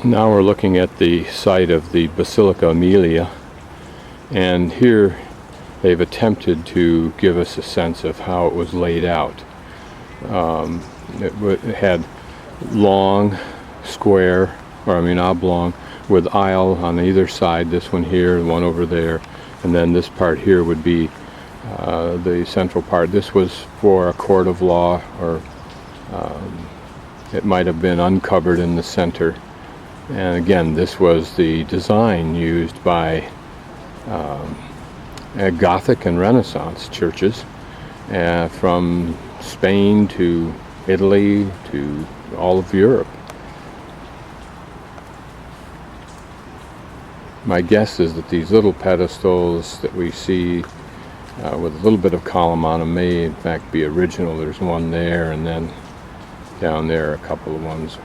Now we're looking at the site of the Basilica Aemilia, and here they've attempted to give us a sense of how it was laid out. It had long, square, oblong, with aisle on either side, this one here, the one over there, and then this part here would be the central part. This was for a court of law, or it might have been uncovered in the center. And again, this was the design used by Gothic and Renaissance churches from Spain to Italy to all of Europe. My guess is that these little pedestals that we see with a little bit of column on them may in fact be original. There's one there, and then down there a couple of ones.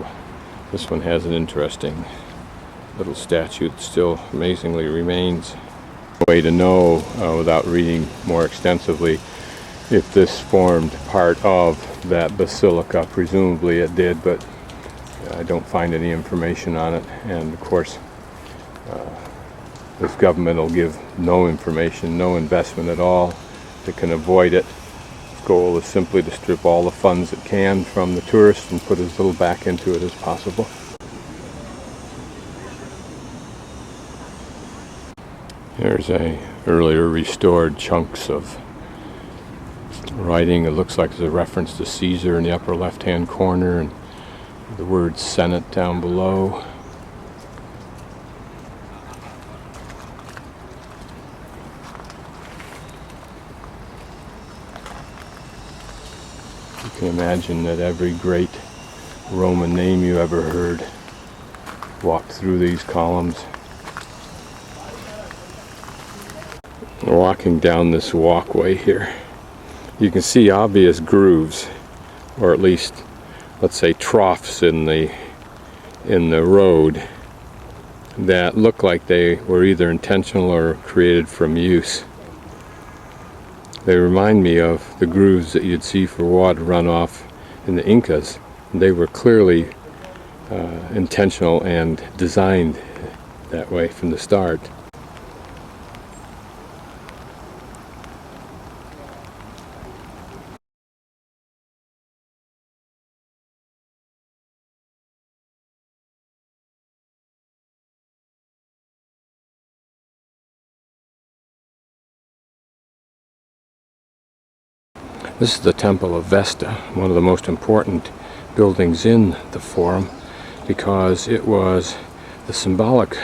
This one has an interesting little statue that still amazingly remains. A way to know without reading more extensively if this formed part of that basilica. Presumably it did, but I don't find any information on it. And of course, this government will give no information, no investment at all. They can avoid it. The goal is simply to strip all the funds it can from the tourists and put as little back into it as possible. There's earlier restored chunks of writing. It looks like there's a reference to Caesar in the upper left-hand corner, and the word Senate down below. You can imagine that every great Roman name you ever heard walked through these columns. Walking down this walkway here, you can see obvious grooves, or at least, let's say, troughs in the road that look like they were either intentional or created from use. They remind me of the grooves that you'd see for water runoff in the Incas. They were clearly intentional and designed that way from the start. This is the Temple of Vesta, one of the most important buildings in the Forum, because it was the symbolic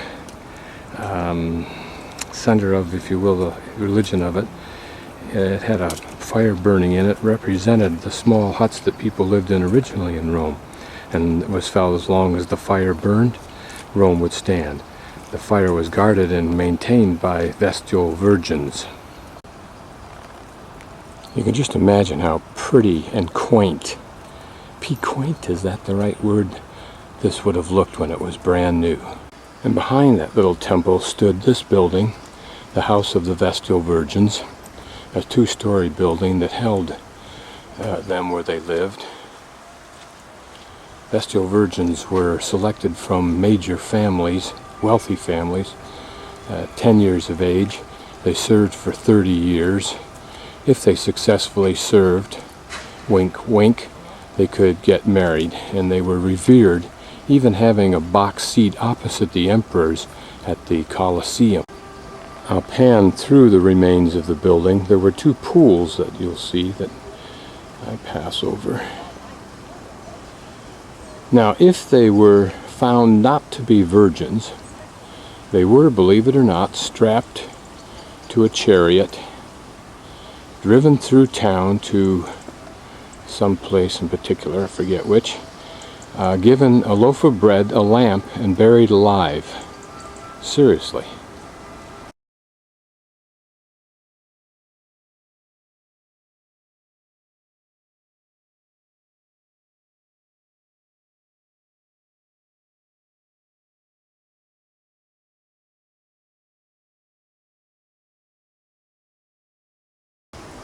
center of, if you will, the religion of it. It had a fire burning in it, represented the small huts that people lived in originally in Rome, and it was felt as long as the fire burned, Rome would stand. The fire was guarded and maintained by Vestal virgins. You can just imagine how pretty and quaint, piquaint, is that the right word, this would have looked when it was brand new. And behind that little temple stood this building, the House of the Vestal Virgins, a two-story building that held them where they lived. Vestal virgins were selected from major families, wealthy families, 10 years of age. They served for 30 years. If they successfully served, wink wink, they could get married, and they were revered, even having a box seat opposite the emperors at the Colosseum. I'll pan through the remains of the building. There were two pools that you'll see that I pass over. Now, if they were found not to be virgins, they were, believe it or not, strapped to a chariot, driven through town to some place in particular, I forget which, given a loaf of bread, a lamp, and buried alive. Seriously.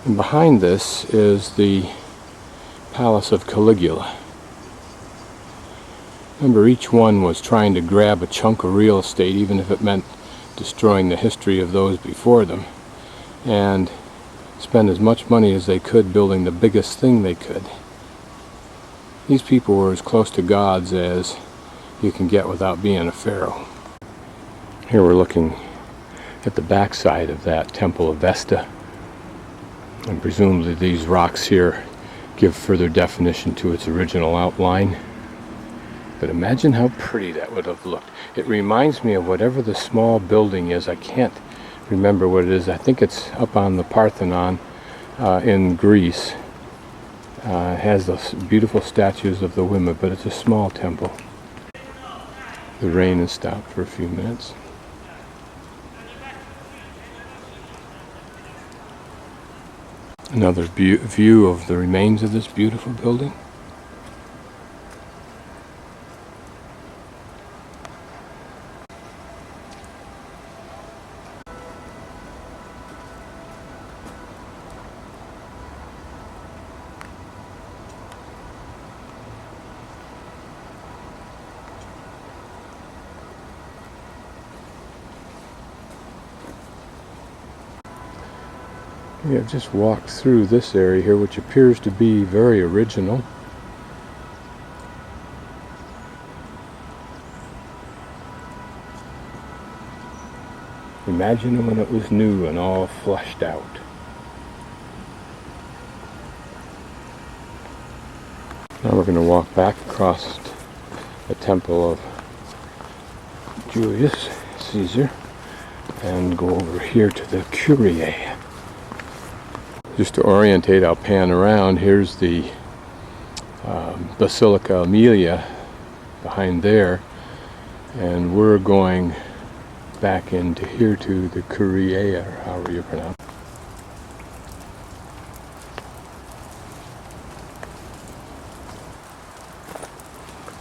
And behind this is the Palace of Caligula. Remember, each one was trying to grab a chunk of real estate, even if it meant destroying the history of those before them, and spend as much money as they could building the biggest thing they could. These people were as close to gods as you can get without being a pharaoh. Here we're looking at the backside of that Temple of Vesta, and presumably these rocks here give further definition to its original outline. But imagine how pretty that would have looked. It reminds me of whatever the small building is. I can't remember what it is. I think it's up on the Parthenon in Greece. It has those beautiful statues of the women, but it's a small temple. The rain has stopped for a few minutes. Another view of the remains of this beautiful building. We have just walked through this area here, which appears to be very original. Imagine when it was new and all fleshed out. Now we're going to walk back across the temple of Julius Caesar and go over here to the Curia. Just to orientate, I'll pan around. Here's the Basilica Aemilia behind there, and we're going back into here to the Curia, or however you pronounce it.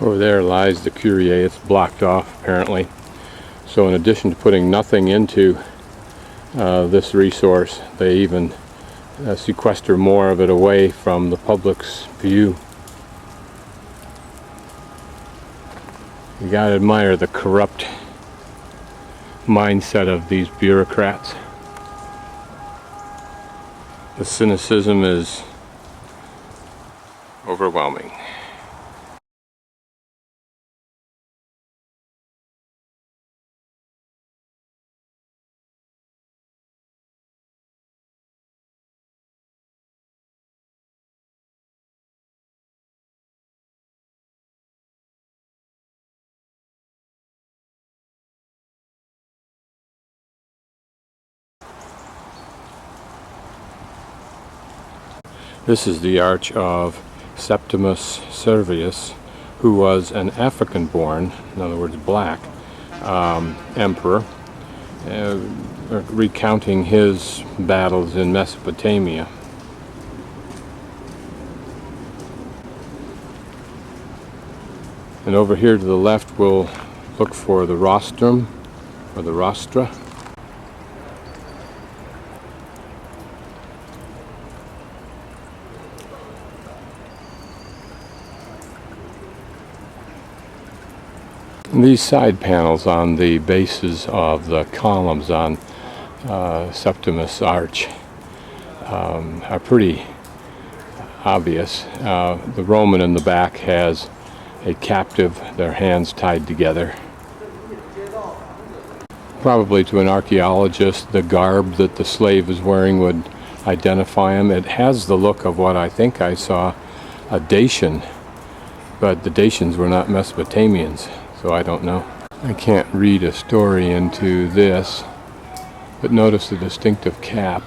Over there lies the Curia. It's blocked off apparently. So in addition to putting nothing into this resource, they even sequester more of it away from the public's view. You gotta admire the corrupt mindset of these bureaucrats. The cynicism is overwhelming. This is the arch of Septimus Severus, who was an African-born, in other words black, emperor, recounting his battles in Mesopotamia. And over here to the left we'll look for the rostrum, or the rostra. These side panels on the bases of the columns on Septimus Arch are pretty obvious. The Roman in the back has a captive, their hands tied together. Probably to an archaeologist, the garb that the slave is wearing would identify him. It has the look of what I think I saw, a Dacian, but the Dacians were not Mesopotamians. So I don't know. I can't read a story into this, but notice the distinctive cap.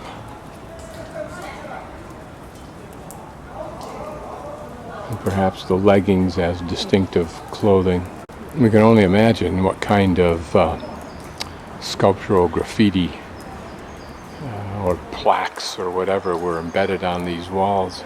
And perhaps the leggings as distinctive clothing. We can only imagine what kind of sculptural graffiti or plaques or whatever were embedded on these walls.